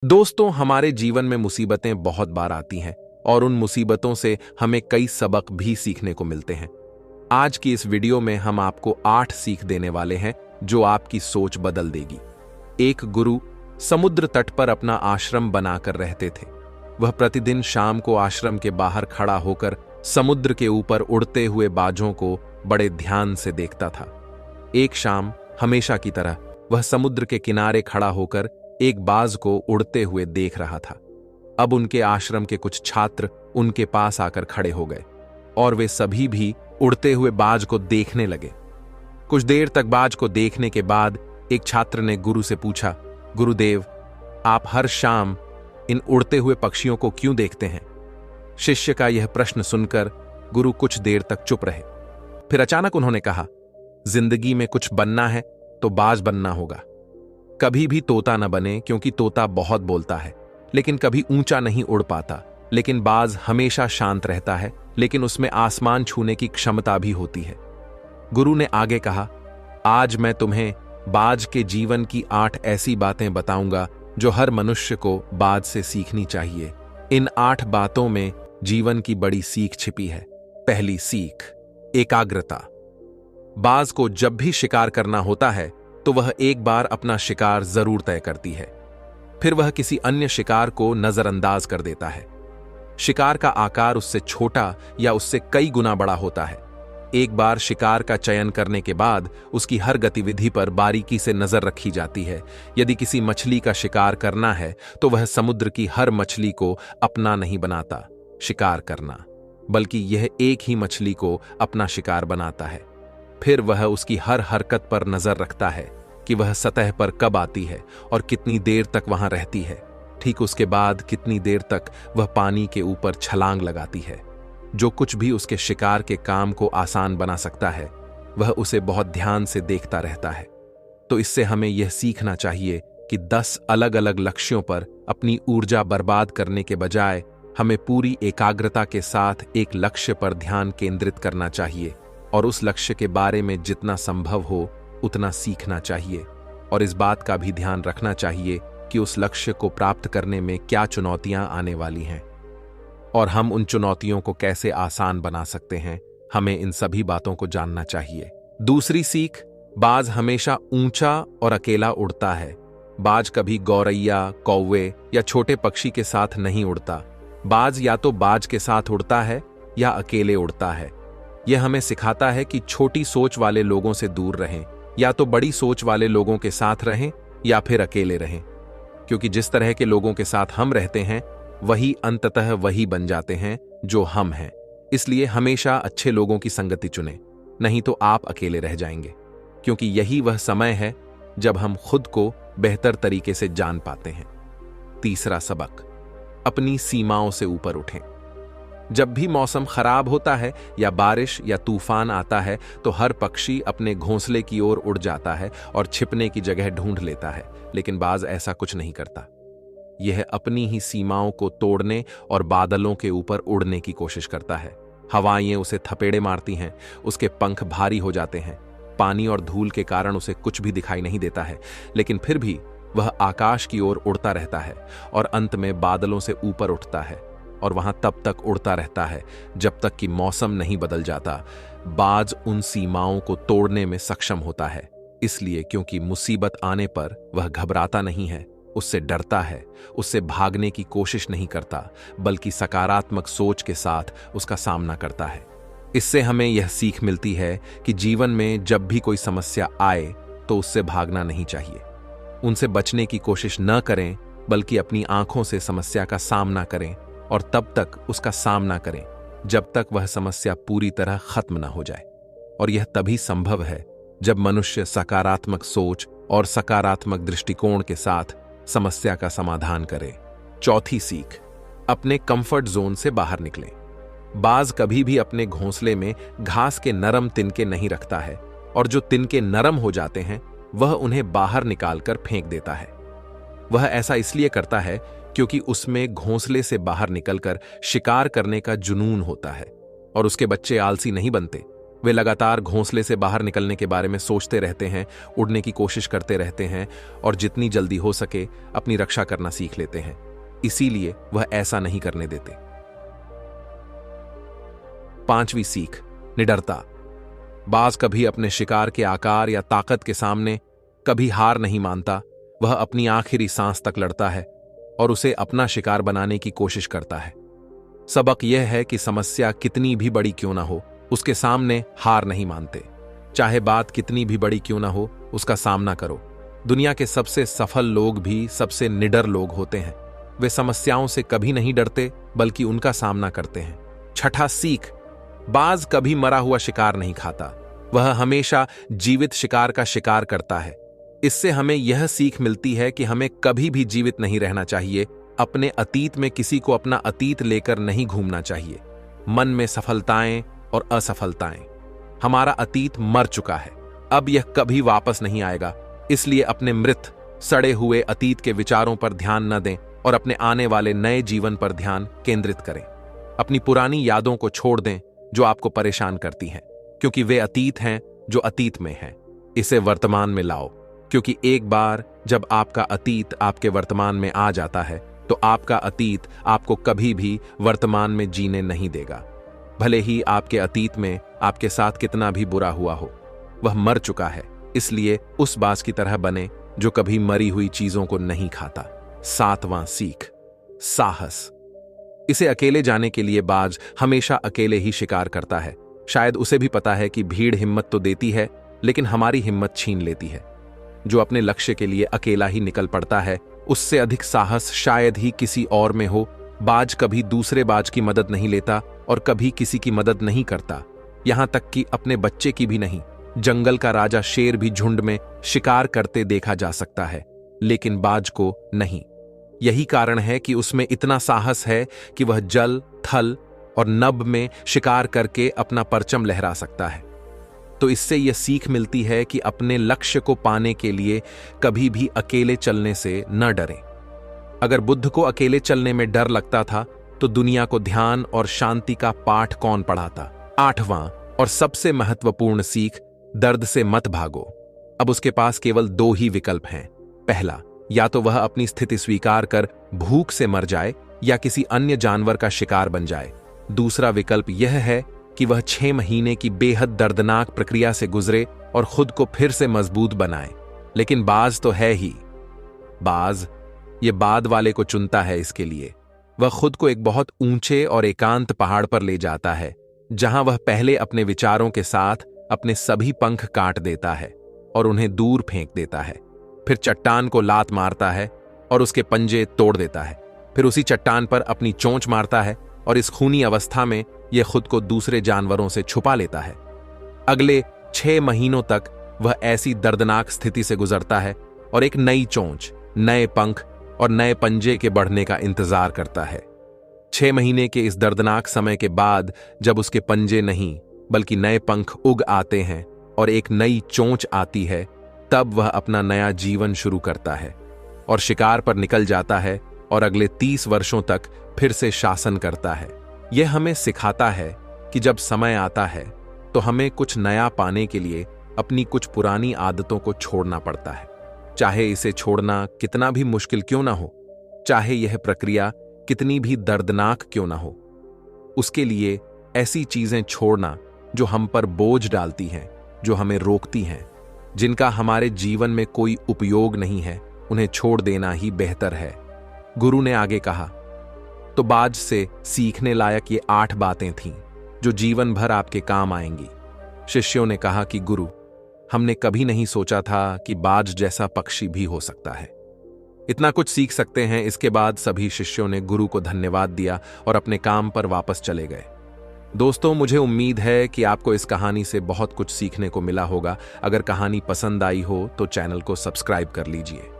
दोस्तों, हमारे जीवन में मुसीबतें बहुत बार आती हैं और उन मुसीबतों से हमें कई सबक भी सीखने को मिलते हैं। आज की इस वीडियो में हम आपको 8 सीख देने वाले हैं जो आपकी सोच बदल देगी। एक गुरु समुद्र तट पर अपना आश्रम बनाकर रहते थे। वह प्रतिदिन शाम को आश्रम के बाहर खड़ा होकर समुद्र के ऊपर उड़ते हुए बाजों को बड़े ध्यान से देखता था। एक शाम हमेशा की तरह वह समुद्र के किनारे खड़ा होकर एक बाज को उड़ते हुए देख रहा था। अब उनके आश्रम के कुछ छात्र उनके पास आकर खड़े हो गए और वे सभी भी उड़ते हुए बाज को देखने लगे। कुछ देर तक बाज को देखने के बाद एक छात्र ने गुरु से पूछा, गुरुदेव, आप हर शाम इन उड़ते हुए पक्षियों को क्यों देखते हैं? शिष्य का यह प्रश्न सुनकर गुरु कुछ देर तक चुप रहे। फिर अचानक उन्होंने कहा, जिंदगी में कुछ बनना है तो बाज बनना होगा। कभी भी तोता न बने, क्योंकि तोता बहुत बोलता है लेकिन कभी ऊंचा नहीं उड़ पाता। लेकिन बाज हमेशा शांत रहता है, लेकिन उसमें आसमान छूने की क्षमता भी होती है। गुरु ने आगे कहा, आज मैं तुम्हें बाज के जीवन की 8 ऐसी बातें बताऊंगा जो हर मनुष्य को बाज से सीखनी चाहिए। इन 8 बातों में जीवन की बड़ी सीख छिपी है। पहली सीख, एकाग्रता। बाज को जब भी शिकार करना होता है तो वह एक बार अपना शिकार जरूर तय करती है, फिर वह किसी अन्य शिकार को नजरअंदाज कर देता है। शिकार का आकार उससे छोटा या उससे कई गुना बड़ा होता है। एक बार शिकार का चयन करने के बाद उसकी हर गतिविधि पर बारीकी से नजर रखी जाती है। यदि किसी मछली का शिकार करना है तो वह समुद्र की हर मछली को अपना नहीं बनाता शिकार करना, बल्कि यह एक ही मछली को अपना शिकार बनाता है। फिर वह उसकी हर हरकत पर नजर रखता है कि वह सतह पर कब आती है और कितनी देर तक वहां रहती है। ठीक उसके बाद कितनी देर तक वह पानी के ऊपर छलांग लगाती है। जो कुछ भी उसके शिकार के काम को आसान बना सकता है वह उसे बहुत ध्यान से देखता रहता है। तो इससे हमें यह सीखना चाहिए कि 10 अलग अलग लक्ष्यों पर अपनी ऊर्जा बर्बाद करने के बजाय हमें पूरी एकाग्रता के साथ एक लक्ष्य पर ध्यान केंद्रित करना चाहिए और उस लक्ष्य के बारे में जितना संभव हो उतना सीखना चाहिए। और इस बात का भी ध्यान रखना चाहिए कि उस लक्ष्य को प्राप्त करने में क्या चुनौतियां आने वाली हैं और हम उन चुनौतियों को कैसे आसान बना सकते हैं। हमें इन सभी बातों को जानना चाहिए। दूसरी सीख, बाज हमेशा ऊंचा और अकेला उड़ता है। बाज कभी गौरैया, कौवे या छोटे पक्षी के साथ नहीं उड़ता। बाज या तो बाज के साथ उड़ता है या अकेले उड़ता है। यह हमें सिखाता है कि छोटी सोच वाले लोगों से दूर रहें, या तो बड़ी सोच वाले लोगों के साथ रहें या फिर अकेले रहें, क्योंकि जिस तरह के लोगों के साथ हम रहते हैं वही अंततः वही बन जाते हैं जो हम हैं। इसलिए हमेशा अच्छे लोगों की संगति चुनें, नहीं तो आप अकेले रह जाएंगे, क्योंकि यही वह समय है जब हम खुद को बेहतर तरीके से जान पाते हैं। तीसरा सबक, अपनी सीमाओं से ऊपर उठें। जब भी मौसम खराब होता है या बारिश या तूफान आता है तो हर पक्षी अपने घोंसले की ओर उड़ जाता है और छिपने की जगह ढूंढ लेता है, लेकिन बाज ऐसा कुछ नहीं करता। यह अपनी ही सीमाओं को तोड़ने और बादलों के ऊपर उड़ने की कोशिश करता है। हवाएं उसे थपेड़े मारती हैं, उसके पंख भारी हो जाते हैं, पानी और धूल के कारण उसे कुछ भी दिखाई नहीं देता है, लेकिन फिर भी वह आकाश की ओर उड़ता रहता है और अंत में बादलों से ऊपर उठता है और वहां तब तक उड़ता रहता है जब तक कि मौसम नहीं बदल जाता। बाज उन सीमाओं को तोड़ने में सक्षम होता है, इसलिए क्योंकि मुसीबत आने पर वह घबराता नहीं है, उससे डरता है, उससे भागने की कोशिश नहीं करता, बल्कि सकारात्मक सोच के साथ उसका सामना करता है। इससे हमें यह सीख मिलती है कि जीवन में जब भी कोई समस्या आए तो उससे भागना नहीं चाहिए। उनसे बचने की कोशिश न करें, बल्कि अपनी आंखों से समस्या का सामना करें और तब तक उसका सामना करें जब तक वह समस्या पूरी तरह खत्म न हो जाए। और यह तभी संभव है जब मनुष्य सकारात्मक सोच और सकारात्मक दृष्टिकोण के साथ समस्या का समाधान करे। चौथी सीख, अपने कंफर्ट जोन से बाहर निकलें। बाज कभी भी अपने घोंसले में घास के नरम तिनके नहीं रखता है और जो तिनके नरम हो जाते हैं वह उन्हें बाहर निकालकर फेंक देता है। वह ऐसा इसलिए करता है क्योंकि उसमें घोंसले से बाहर निकलकर शिकार करने का जुनून होता है और उसके बच्चे आलसी नहीं बनते, वे लगातार घोंसले से बाहर निकलने के बारे में सोचते रहते हैं, उड़ने की कोशिश करते रहते हैं और जितनी जल्दी हो सके अपनी रक्षा करना सीख लेते हैं। इसीलिए वह ऐसा नहीं करने देते। 5वीं सीख, निडरता। बाज कभी अपने शिकार के आकार या ताकत के सामने कभी हार नहीं मानता। वह अपनी आखिरी सांस तक लड़ता है और उसे अपना शिकार बनाने की कोशिश करता है। सबक यह है कि समस्या कितनी भी बड़ी क्यों ना हो, उसके सामने हार नहीं मानते। चाहे बात कितनी भी बड़ी क्यों ना हो, उसका सामना करो। दुनिया के सबसे सफल लोग भी सबसे निडर लोग होते हैं। वे समस्याओं से कभी नहीं डरते, बल्कि उनका सामना करते हैं। 6ठा सीख, बाज कभी मरा हुआ शिकार नहीं खाता। वह हमेशा जीवित शिकार का शिकार करता है। इससे हमें यह सीख मिलती है कि हमें कभी भी जीवित नहीं रहना चाहिए। अपने अतीत में किसी को अपना अतीत लेकर नहीं घूमना चाहिए। मन में सफलताएं और असफलताएं। हमारा अतीत मर चुका है, अब यह कभी वापस नहीं आएगा। इसलिए अपने मृत सड़े हुए अतीत के विचारों पर ध्यान न दें और अपने आने वाले नए जीवन पर ध्यान केंद्रित करें। अपनी पुरानी यादों को छोड़ दें जो आपको परेशान करती हैं, क्योंकि वे अतीत हैं जो अतीत में हैं। इसे वर्तमान में लाओ, क्योंकि एक बार जब आपका अतीत आपके वर्तमान में आ जाता है तो आपका अतीत आपको कभी भी वर्तमान में जीने नहीं देगा। भले ही आपके अतीत में आपके साथ कितना भी बुरा हुआ हो, वह मर चुका है। इसलिए उस बाज की तरह बने जो कभी मरी हुई चीजों को नहीं खाता। 7वां सीख, साहस। इसे अकेले जाने के लिए बाज हमेशा अकेले ही शिकार करता है। शायद उसे भी पता है कि भीड़ हिम्मत तो देती है, लेकिन हमारी हिम्मत छीन लेती है। जो अपने लक्ष्य के लिए अकेला ही निकल पड़ता है, उससे अधिक साहस शायद ही किसी और में हो। बाज कभी दूसरे बाज की मदद नहीं लेता और कभी किसी की मदद नहीं करता, यहां तक कि अपने बच्चे की भी नहीं। जंगल का राजा शेर भी झुंड में शिकार करते देखा जा सकता है, लेकिन बाज को नहीं। यही कारण है कि उसमें इतना साहस है कि वह जल, थल और नभ में शिकार करके अपना परचम लहरा सकता है। तो इससे यह सीख मिलती है कि अपने लक्ष्य को पाने के लिए कभी भी अकेले चलने से न डरें। अगर बुद्ध को अकेले चलने में डर लगता था, तो दुनिया को ध्यान और शांति का पाठ कौन पढ़ाता। 8वां और सबसे महत्वपूर्ण सीख, दर्द से मत भागो। अब उसके पास केवल 2 ही विकल्प हैं। पहला, या तो वह अपनी स्थिति स्वीकार कर भूख से मर जाए या किसी अन्य जानवर का शिकार बन जाए। दूसरा विकल्प यह है कि वह 6 महीने की बेहद दर्दनाक प्रक्रिया से गुजरे और खुद को फिर से मजबूत बनाए। लेकिन बाज तो है ही बाज, ये बाद वाले को चुनता है। इसके लिए वह खुद को एक बहुत ऊंचे और एकांत पहाड़ पर ले जाता है, जहां वह पहले अपने विचारों के साथ अपने सभी पंख काट देता है और उन्हें दूर फेंक देता है। फिर चट्टान को लात मारता है और उसके पंजे तोड़ देता है। फिर उसी चट्टान पर अपनी चोंच मारता है और इस खूनी अवस्था में यह खुद को दूसरे जानवरों से छुपा लेता है। अगले 6 महीनों तक वह ऐसी दर्दनाक स्थिति से गुजरता है और एक नई चोंच, नए पंख और नए पंजे के बढ़ने का इंतजार करता है। 6 महीने के इस दर्दनाक समय के बाद जब उसके पंजे नहीं बल्कि नए पंख उग आते हैं और एक नई चोंच आती है, तब वह अपना नया जीवन शुरू करता है और शिकार पर निकल जाता है और अगले 30 वर्षों तक फिर से शासन करता है। यह हमें सिखाता है कि जब समय आता है तो हमें कुछ नया पाने के लिए अपनी कुछ पुरानी आदतों को छोड़ना पड़ता है। चाहे इसे छोड़ना कितना भी मुश्किल क्यों ना हो, चाहे यह प्रक्रिया कितनी भी दर्दनाक क्यों ना हो, उसके लिए ऐसी चीजें छोड़ना जो हम पर बोझ डालती हैं, जो हमें रोकती हैं, जिनका हमारे जीवन में कोई उपयोग नहीं है, उन्हें छोड़ देना ही बेहतर है। गुरु ने आगे कहा, तो बाज से सीखने लायक ये 8 बातें थीं जो जीवन भर आपके काम आएंगी। शिष्यों ने कहा कि गुरु, हमने कभी नहीं सोचा था कि बाज जैसा पक्षी भी हो सकता है। इतना कुछ सीख सकते हैं। इसके बाद सभी शिष्यों ने गुरु को धन्यवाद दिया और अपने काम पर वापस चले गए। दोस्तों, मुझे उम्मीद है कि आपको इस कहानी से बहुत कुछ सीखने को मिला होगा। अगर कहानी पसंद आई हो तो चैनल को सब्सक्राइब कर लीजिए।